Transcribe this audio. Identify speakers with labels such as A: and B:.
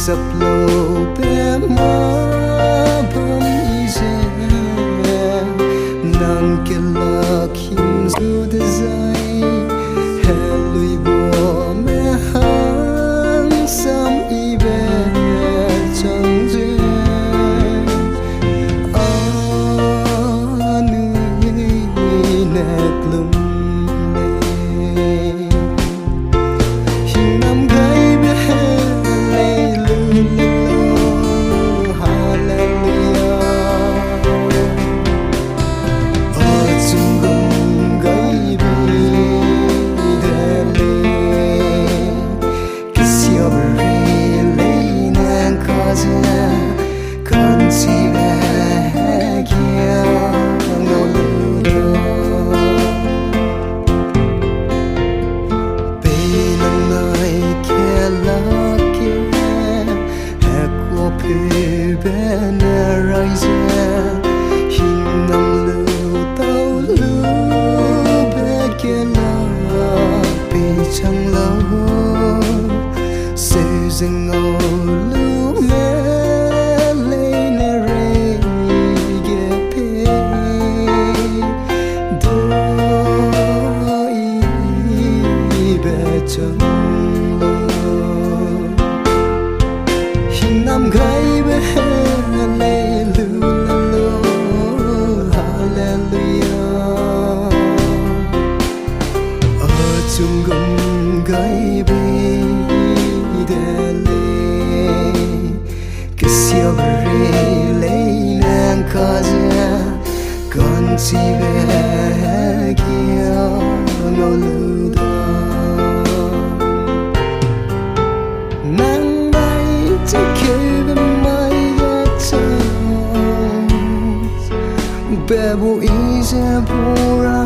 A: sập lô bé má bấm ize nàng kia là kim du de zai helui bo me hang sam ibe chẳng duyên chẳng lâu sẽ dừng ngầu lưu mê lấy nè rê ghé phê đôi bè chẳng lâu hình năm gái bè lấy lưu la lô hallelujah ở chung gồng gai bê đê lê cái siêu bê lấy nàng ca ra con chỉ về kia ngô lưu đó nàng bay chỉ khi bên mai ghé chân bê bụi ra bù ra